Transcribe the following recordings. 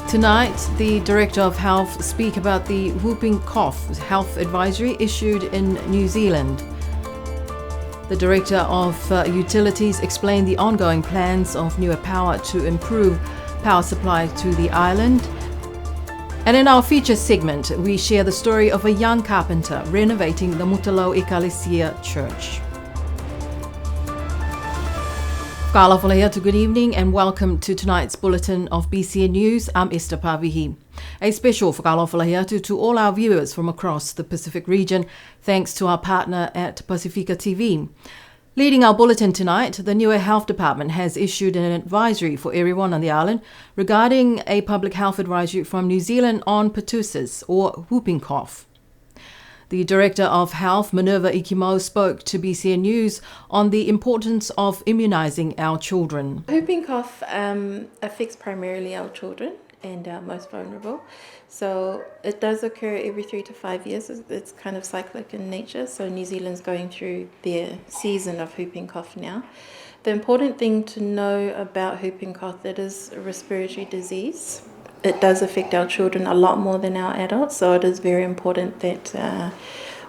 Tonight, the Director of Health speak about the whooping cough health advisory issued in New Zealand. The Director of Utilities explained the ongoing plans of Niue Power to improve power supply to the island. And in our feature segment, we share the story of a young carpenter renovating the Mutalau Ecclesia Church. Good evening and welcome to tonight's bulletin of BCN News. I'm Esther Pavihi. A special whakalofalahiatu to all our viewers from across the Pacific region, thanks to our partner at Pacifica TV. Leading our bulletin tonight, the Niue Health Department has issued an advisory for everyone on the island regarding a public health advisory from New Zealand on pertussis, or whooping cough. The Director of Health, Minerva Ikimo, spoke to BCN News on the importance of immunising our children. Whooping cough affects primarily our children and our most vulnerable. So it does occur every 3 to 5 years. It's kind of cyclic in nature. So New Zealand's going through their season of whooping cough now. The important thing to know about whooping cough, it is a respiratory disease. It does affect our children a lot more than our adults, so it is very important that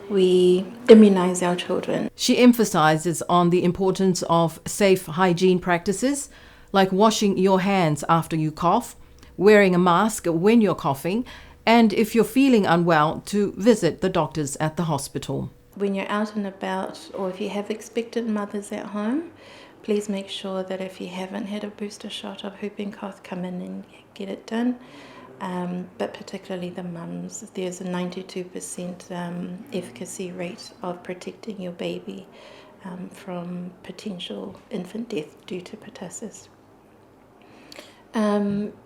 we immunise our children. She emphasises on the importance of safe hygiene practices, like washing your hands after you cough, wearing a mask when you're coughing, and if you're feeling unwell, to visit the doctors at the hospital. When you're out and about, or if you have expectant mothers at home, please make sure that if you haven't had a booster shot of whooping cough, come in and get it done. But particularly the mums, there's a 92% efficacy rate of protecting your baby from potential infant death due to pertussis.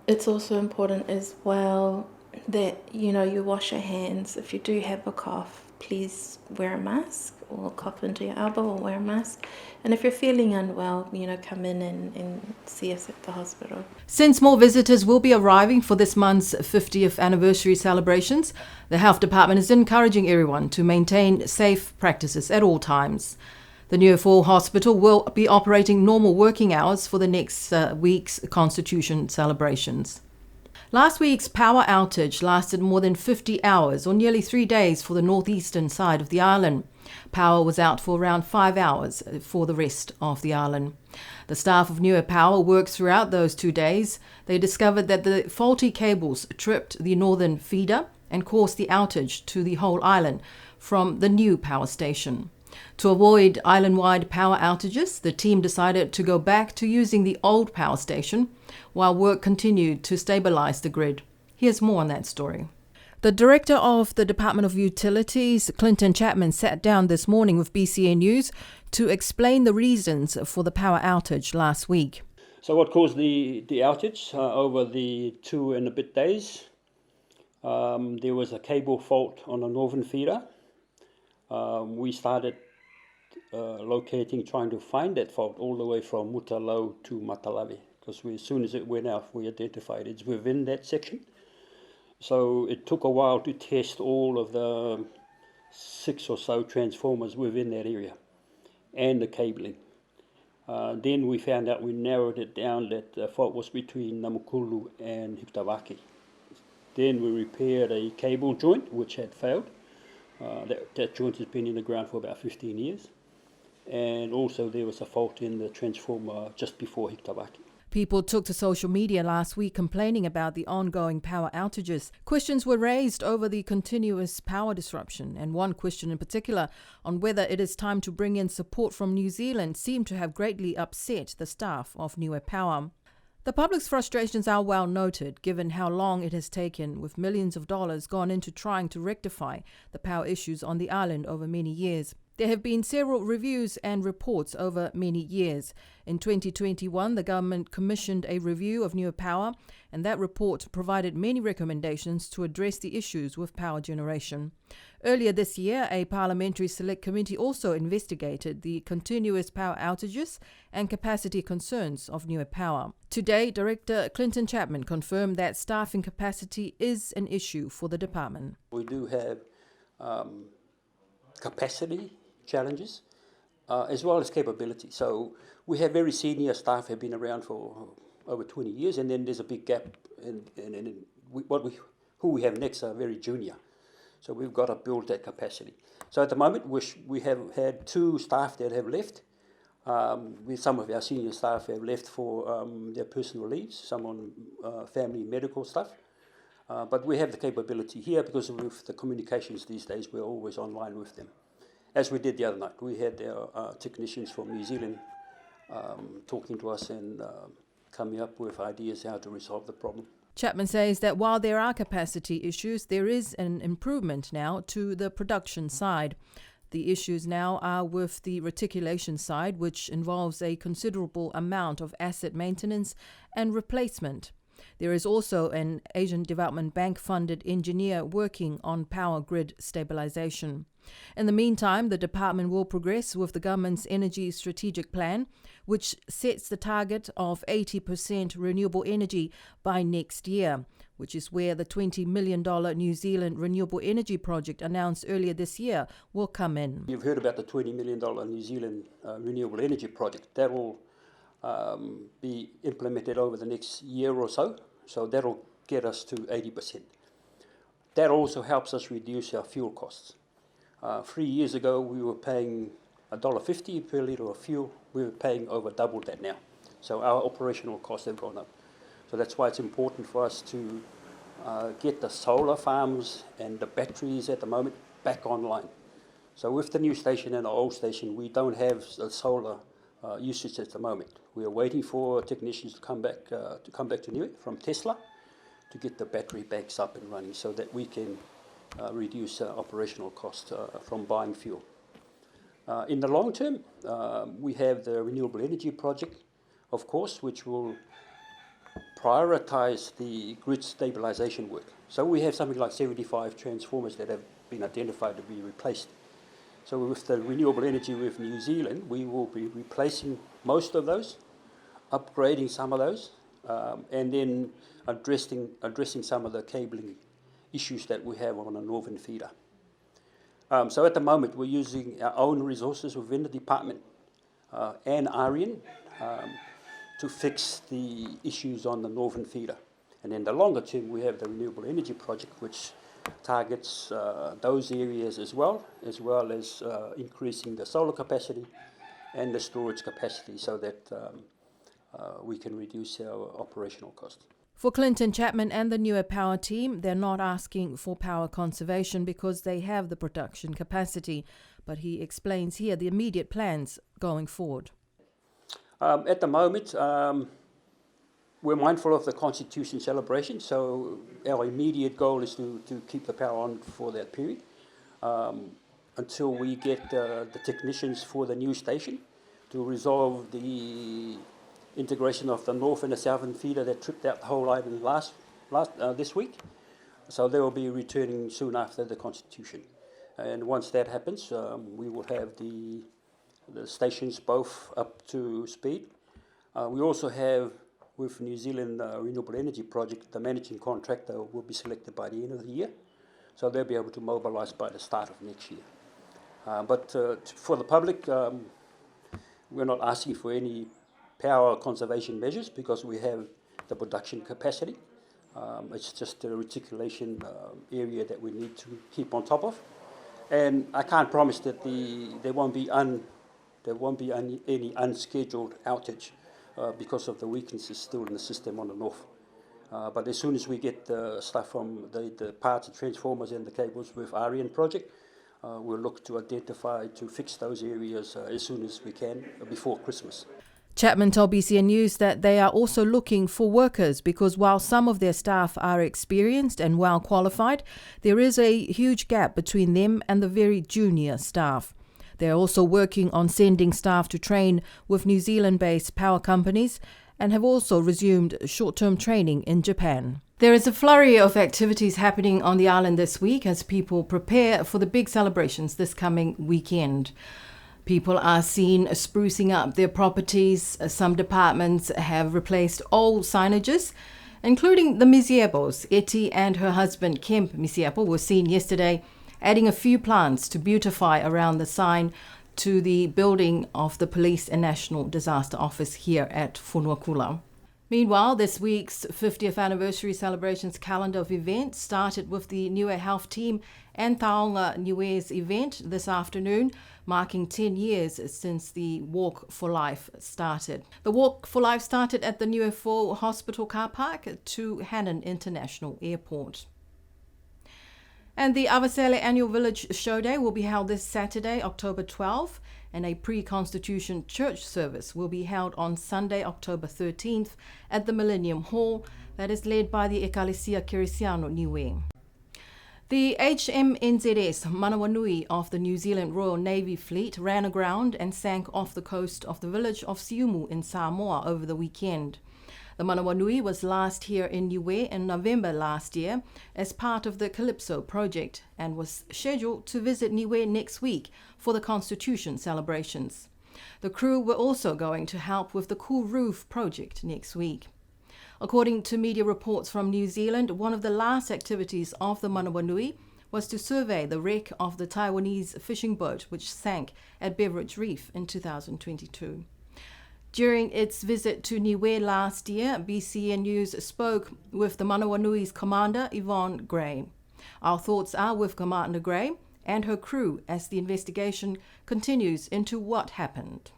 It's also important as well that you wash your hands. If you do have a cough, please wear a mask or cough into your elbow or wear a mask. And if you're feeling unwell, come in and see us at the hospital. Since more visitors will be arriving for this month's 50th anniversary celebrations, the Health Department is encouraging everyone to maintain safe practices at all times. The Niue Fall Hospital will be operating normal working hours for the next week's Constitution celebrations. Last week's power outage lasted more than 50 hours, or nearly 3 days, for the northeastern side of the island. Power was out for around 5 hours for the rest of the island. The staff of Niue Power worked throughout those 2 days. They discovered that the faulty cables tripped the northern feeder and caused the outage to the whole island from the new power station. To avoid island-wide power outages, the team decided to go back to using the old power station while work continued to stabilise the grid. Here's more on that story. The Director of the Department of Utilities, Clinton Chapman, sat down this morning with BCN News to explain the reasons for the power outage last week. So what caused the outage over the 2 and a bit days? There was a cable fault on the northern feeder. We started trying to find that fault all the way from Mutalau to Matalawe, because as soon as it went out, we identified it's within that section. So it took a while to test all of the 6 or so transformers within that area and the cabling. Then we found out, we narrowed it down, that the fault was between Namukulu and Hiptawaki. Then we repaired a cable joint which had failed. That joint has been in the ground for about 15 years. And also there was a fault in the transformer just before Hiptawaki. People took to social media last week complaining about the ongoing power outages. Questions were raised over the continuous power disruption, and one question in particular on whether it is time to bring in support from New Zealand seemed to have greatly upset the staff of Niue Power. The public's frustrations are well noted, given how long it has taken, with millions of dollars gone into trying to rectify the power issues on the island over many years. There have been several reviews and reports over many years. In 2021, the government commissioned a review of Niue Power, and that report provided many recommendations to address the issues with power generation. Earlier this year, a parliamentary select committee also investigated the continuous power outages and capacity concerns of Niue Power. Today, Director Clinton Chapman confirmed that staffing capacity is an issue for the department. We do have capacity challenges as well as capability. So we have very senior staff who have been around for over 20 years, and then there's a big gap, and who we have next are very junior. So we've got to build that capacity. So at the moment, we have had 2 staff that have left. Some of our senior staff have left for their personal leaves, some on family medical stuff. But we have the capability here because with the communications these days, we're always online with them. As we did the other night, we had our technicians from New Zealand talking to us and coming up with ideas how to resolve the problem. Chapman says that while there are capacity issues, there is an improvement now to the production side. The issues now are with the reticulation side, which involves a considerable amount of asset maintenance and replacement. There is also an Asian Development Bank-funded engineer working on power grid stabilization. In the meantime, the department will progress with the government's energy strategic plan, which sets the target of 80% renewable energy by next year, which is where the $20 million New Zealand renewable energy project announced earlier this year will come in. You've heard about the $20 million New Zealand renewable energy project. That will be implemented over the next year or so, so that will get us to 80%. That also helps us reduce our fuel costs. 3 years ago, we were paying $1.50 per litre of fuel. We're paying over double that now. So our operational costs have gone up. So that's why it's important for us to get the solar farms and the batteries at the moment back online. So with the new station and the old station, we don't have the solar usage at the moment. We are waiting for technicians to come back to Niue from Tesla to get the battery banks up and running so that we can reduce operational costs from buying fuel. In the long term, we have the renewable energy project, of course, which will prioritize the grid stabilization work. So we have something like 75 transformers that have been identified to be replaced. So with the renewable energy with New Zealand, we will be replacing most of those, upgrading some of those, and then addressing some of the cabling issues that we have on a northern feeder. So at the moment, we're using our own resources within the department and ARIAN to fix the issues on the northern feeder. And in the longer term, we have the renewable energy project, which targets those areas as well as increasing the solar capacity and the storage capacity so that we can reduce our operational costs. For Clinton Chapman and the Niue Power team, they're not asking for power conservation because they have the production capacity, but he explains here the immediate plans going forward. At the moment, we're mindful of the Constitution celebration, so our immediate goal is to keep the power on for that period until we get the technicians for the new station to resolve the integration of the north and the southern feeder that tripped out the whole island this week. So they will be returning soon after the Constitution. And once that happens, we will have the stations both up to speed. We also have, with New Zealand Renewable Energy Project, the managing contractor will be selected by the end of the year. So they'll be able to mobilise by the start of next year. But for the public, we're not asking for any power conservation measures because we have the production capacity. It's just a reticulation area that we need to keep on top of. And I can't promise that there won't be any unscheduled outage because of the weaknesses still in the system on the north. But as soon as we get the stuff from the parts, the transformers and the cables with ARIAN project, we'll look to identify to fix those areas as soon as we can before Christmas. Chapman told BCN News that they are also looking for workers because while some of their staff are experienced and well qualified, there is a huge gap between them and the very junior staff. They are also working on sending staff to train with New Zealand-based power companies and have also resumed short-term training in Japan. There is a flurry of activities happening on the island this week as people prepare for the big celebrations this coming weekend. People are seen sprucing up their properties. Some departments have replaced old signages, including the Misiepos. Eti and her husband Kemp Misiepo were seen yesterday adding a few plants to beautify around the sign to the building of the Police and National Disaster Office here at Fonuakula. Meanwhile, this week's 50th anniversary celebrations calendar of events started with the Niue Health Team and Taonga Niue's event this afternoon, marking 10 years since the Walk for Life started. The Walk for Life started at the Niue 4 Hospital car park to Hannan International Airport. And the Avasele Annual Village Show Day will be held this Saturday, October 12th, and a pre-Constitution church service will be held on Sunday, October 13th at the Millennium Hall that is led by the Ecclesia Keresiano Niue. The HMNZS Manui of the New Zealand Royal Navy Fleet ran aground and sank off the coast of the village of Siumu in Samoa over the weekend. The Manui was last here in Niue in November last year as part of the Calypso project and was scheduled to visit Niue next week for the Constitution celebrations. The crew were also going to help with the Cool Roof project next week. According to media reports from New Zealand, one of the last activities of the Manui was to survey the wreck of the Taiwanese fishing boat which sank at Beveridge Reef in 2022. During its visit to Niue last year, BCN News spoke with the Manawanui's commander, Yvonne Gray. Our thoughts are with Commander Gray and her crew as the investigation continues into what happened.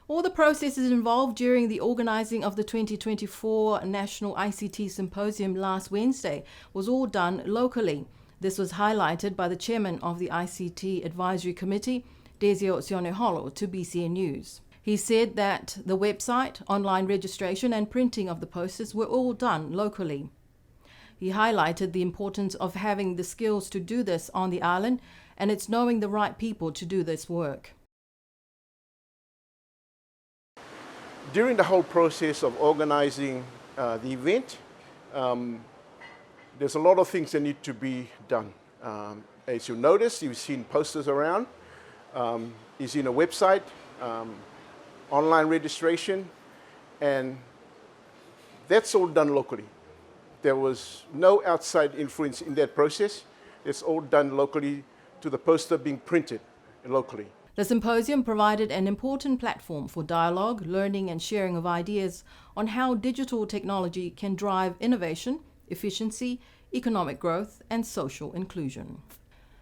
All the processes involved during the organising of the 2024 National ICT Symposium last Wednesday was all done locally. This was highlighted by the chairman of the ICT Advisory Committee, Desio Sioneholo, to BCN News. He said that the website, online registration and printing of the posters were all done locally. He highlighted the importance of having the skills to do this on the island, and it's knowing the right people to do this work. During the whole process of organising the event, there's a lot of things that need to be done. As you notice, you've seen posters around, you've seen a website, online registration, and that's all done locally. There was no outside influence in that process. It's all done locally to the poster being printed locally. The symposium provided an important platform for dialogue, learning and sharing of ideas on how digital technology can drive innovation, efficiency, economic growth and social inclusion.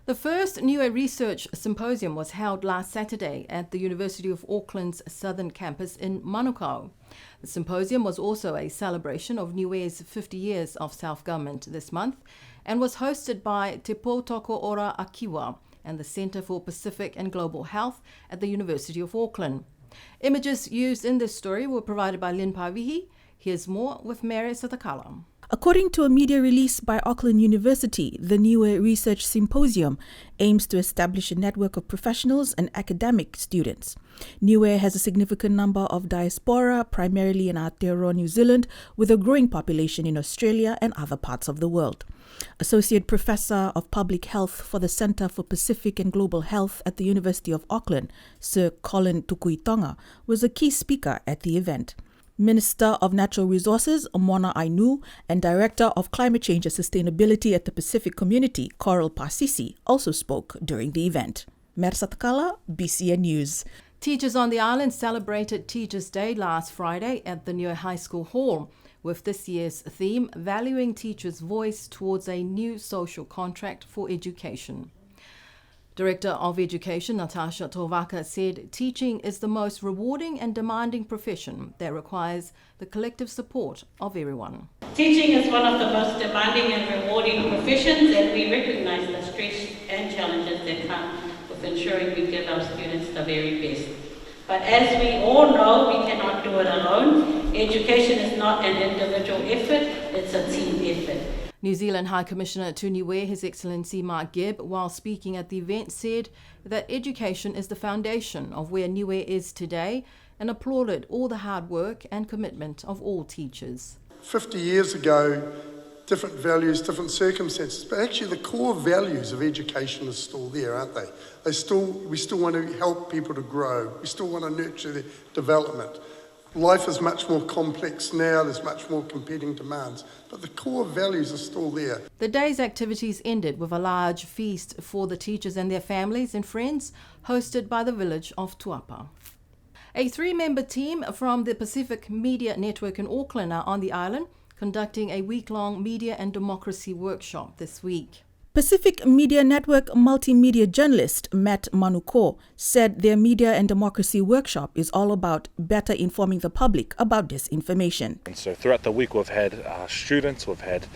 The first Niue Research Symposium was held last Saturday at the University of Auckland's Southern Campus in Manukau. The symposium was also a celebration of Niue's 50 years of self-government this month and was hosted by Te Pōtoko Ora Akiwa and the Centre for Pacific and Global Health at the University of Auckland. Images used in this story were provided by Lynn Pavihi. Here's more with Mary Satakala. According to a media release by Auckland University, the Niue Research Symposium aims to establish a network of professionals and academic students. Niue has a significant number of diaspora, primarily in Aotearoa, New Zealand, with a growing population in Australia and other parts of the world. Associate Professor of Public Health for the Centre for Pacific and Global Health at the University of Auckland, Sir Colin Tukuitonga, was a key speaker at the event. Minister of Natural Resources, Mona Ainu, and Director of Climate Change and Sustainability at the Pacific Community, Coral Pasisi, also spoke during the event. Mersatakala, BCN News. Teachers on the island celebrated Teachers' Day last Friday at the Niue High School Hall, with this year's theme valuing teachers' voice towards a new social contract for education. Director of Education Natasha Tovaka said teaching is the most rewarding and demanding profession that requires the collective support of everyone. Teaching is one of the most demanding and rewarding professions, and we recognise the stress and challenges that come with ensuring we give our students the very best. But as we all know, we cannot do it alone. Education is not an individual effort, it's a team effort. New Zealand High Commissioner to Niue, His Excellency Mark Gibb, while speaking at the event, said that education is the foundation of where Niue is today and applauded all the hard work and commitment of all teachers. 50 years ago, different values, different circumstances, but actually the core values of education are still there, aren't they? We still want to help people to grow. We still want to nurture their development. Life is much more complex now, there's much more competing demands, but the core values are still there. The day's activities ended with a large feast for the teachers and their families and friends, hosted by the village of Tuapa. A 3-member team from the Pacific Media Network in Auckland are on the island, conducting a week-long media and democracy workshop this week. Pacific Media Network multimedia journalist Matt Manuko said their media and democracy workshop is all about better informing the public about disinformation. And so throughout the week we've had students, we've had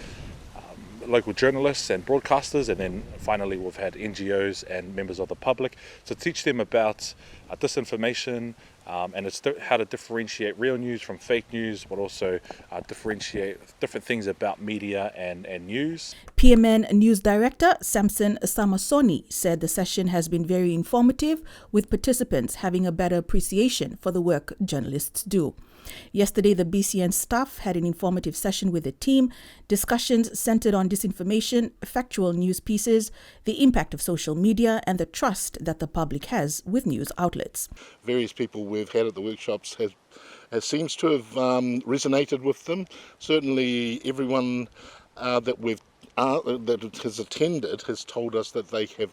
local journalists and broadcasters, and then finally we've had NGOs and members of the public to teach them about disinformation and how to differentiate real news from fake news, but also differentiate different things about media and news. PMN News Director Samson Samasoni said the session has been very informative, with participants having a better appreciation for the work journalists do. Yesterday, the BCN staff had an informative session with the team. Discussions centered on disinformation, factual news pieces, the impact of social media, and the trust that the public has with news outlets. Various people we've had at the workshops has seems to have resonated with them. Certainly, everyone that has attended has told us that they have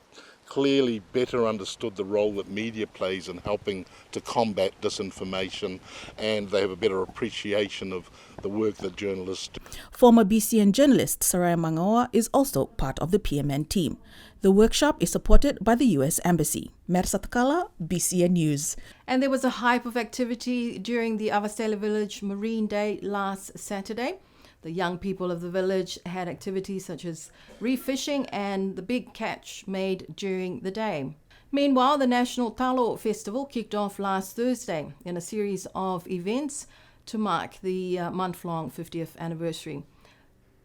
clearly better understood the role that media plays in helping to combat disinformation, and they have a better appreciation of the work that journalists do. Former BCN journalist Saraya Mangoa is also part of the PMN team. The workshop is supported by the US Embassy. Mersa Takala, BCN News. And there was a hype of activity during the Avastela Village Marine Day last Saturday. The young people of the village had activities such as reef fishing and the big catch made during the day. Meanwhile, the National Talo Festival kicked off last Thursday in a series of events to mark the month-long 50th anniversary.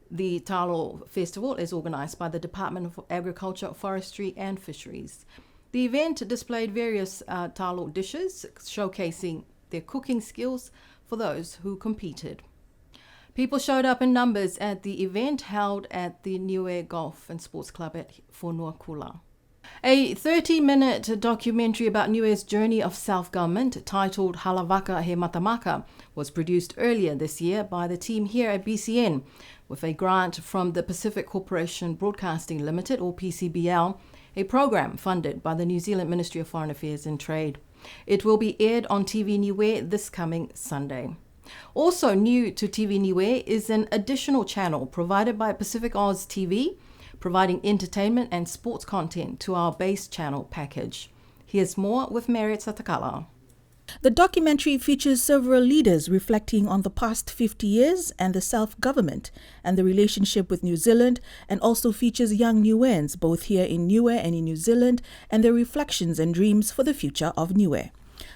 The Talo Festival is organised by the Department of Agriculture, Forestry and Fisheries. The event displayed various Talo dishes, showcasing their cooking skills for those who competed. People showed up in numbers at the event held at the Niue Golf and Sports Club at Fonuakula. A 30-minute documentary about Niue's journey of self-government, titled Halavaka He Matamaka, was produced earlier this year by the team here at BCN, with a grant from the Pacific Corporation Broadcasting Limited, or PCBL, a program funded by the New Zealand Ministry of Foreign Affairs and Trade. It will be aired on TV Niue this coming Sunday. Also new to TV Niue is an additional channel provided by Pacific Oz TV, providing entertainment and sports content to our base channel package. Here's more with Marriott Satakala. The documentary features several leaders reflecting on the past 50 years and the self-government and the relationship with New Zealand, and also features young Niueans both here in Niue and in New Zealand, and their reflections and dreams for the future of Niue.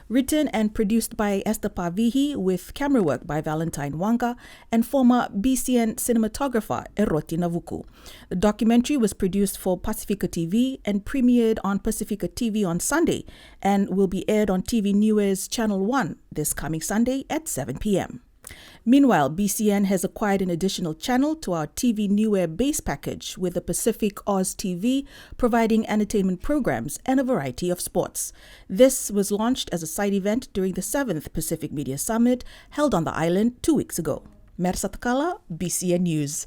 Written and produced by Esther Pavihi, with camera work by Valentine Wanga and former BCN cinematographer Eroti Navuku. The documentary was produced for Pacifica TV and premiered on Pacifica TV on Sunday and will be aired on TV Niue's Channel 1 this coming Sunday at 7 p.m. Meanwhile, BCN has acquired an additional channel to our TV Niue base package, with the Pacific Oz TV providing entertainment programs and a variety of sports. This was launched as a side event during the 7th Pacific Media Summit held on the island 2 weeks ago. Mersa Takala, BCN News.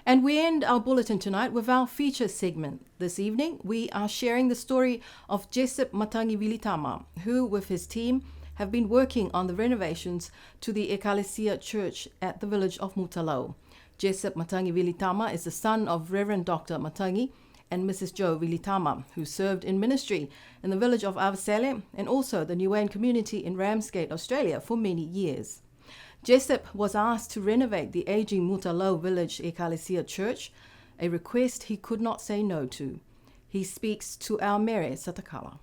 And we end our bulletin tonight with our feature segment. This evening, we are sharing the story of Jessup Matangi Vilitama, who, with his team, have been working on the renovations to the Ecclesia Church at the village of Mutalau. Jessup Matangi Vilitama is the son of Reverend Dr. Matangi and Mrs. Jo Vilitama, who served in ministry in the village of Avasele and also the Niuean community in Ramsgate, Australia for many years. Jessup was asked to renovate the aging Mutalau village Ecclesia Church, a request he could not say no to. He speaks to our Mary Satakala.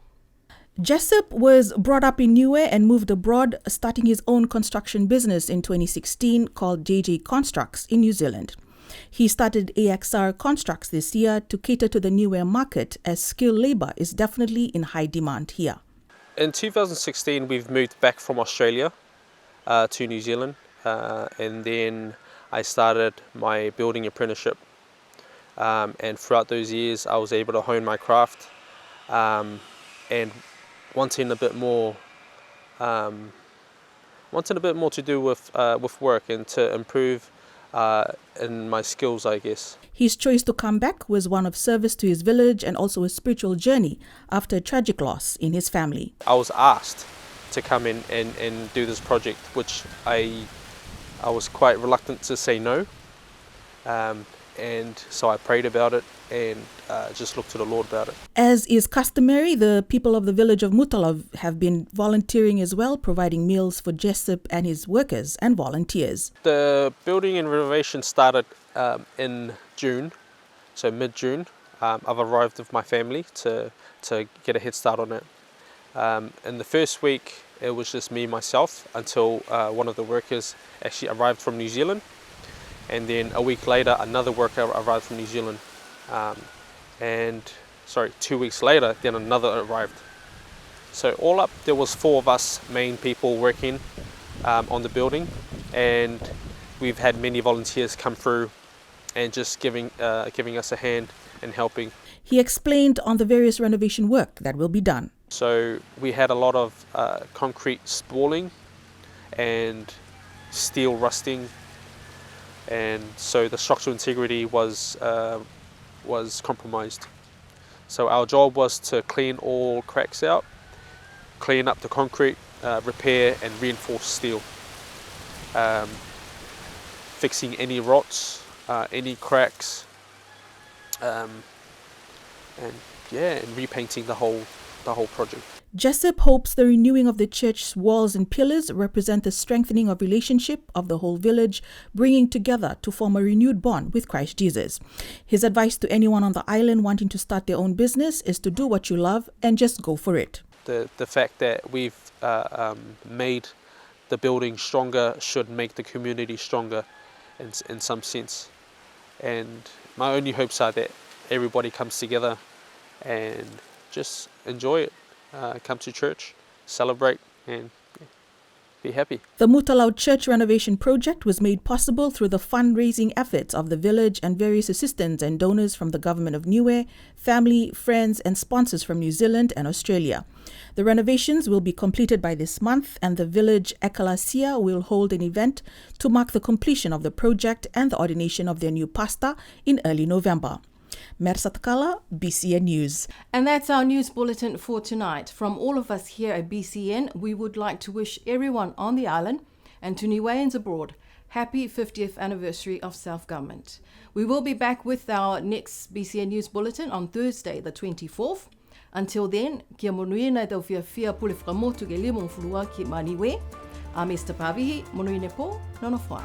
Jessup was brought up in Niue and moved abroad, starting his own construction business in 2016 called JJ Constructs in New Zealand. He started AXR Constructs this year to cater to the Niue market, as skilled labour is definitely in high demand here. In 2016 we've moved back from Australia to New Zealand, and then I started my building apprenticeship, and throughout those years I was able to hone my craft and wanting a bit more to do with work and to improve in my skills, I guess. His choice to come back was one of service to his village and also a spiritual journey after a tragic loss in his family. I was asked to come in and do this project, which I was quite reluctant to say no. And so I prayed about it and just looked to the Lord about it. As is customary, the people of the village of Mutala have been volunteering as well, providing meals for Jessup and his workers and volunteers. The building and renovation started in June, so mid-June. I've arrived with my family to get a head start on it. In the first week, it was just me, myself, until one of the workers actually arrived from New Zealand. And then a week later, another worker arrived from New Zealand. 2 weeks later, then another arrived. So all up, there was 4 of us main people working on the building, and we've had many volunteers come through and just giving us a hand and helping. He explained on the various renovation work that will be done. So we had a lot of concrete spalling and steel rusting, and so the structural integrity was compromised. So our job was to clean all cracks out, clean up the concrete, repair and reinforce steel, fixing any rots, any cracks, and repainting the whole project. Jessup hopes the renewing of the church's walls and pillars represent the strengthening of relationship of the whole village, bringing together to form a renewed bond with Christ Jesus. His advice to anyone on the island wanting to start their own business is to do what you love and just go for it. The fact that we've made the building stronger should make the community stronger in some sense. And my only hopes are that everybody comes together and just enjoy it. Come to church, celebrate, and be happy. The Mutalau Church renovation project was made possible through the fundraising efforts of the village and various assistants and donors from the government of Niue, family, friends, and sponsors from New Zealand and Australia. The renovations will be completed by this month, and the village ecclesia will hold an event to mark the completion of the project and the ordination of their new pastor in early November. Mersatkala, BCN News. And that's our news bulletin for tonight. From all of us here at BCN, we would like to wish everyone on the island and to Niueans abroad happy 50th anniversary of self-government. We will be back with our next BCN News bulletin on Thursday, the 24th. Until then, kia monui nei tau fia pule whakamotu ke limong fulua ki Maniwe. A Mr. Pavihi, monui ne po, nono whaa.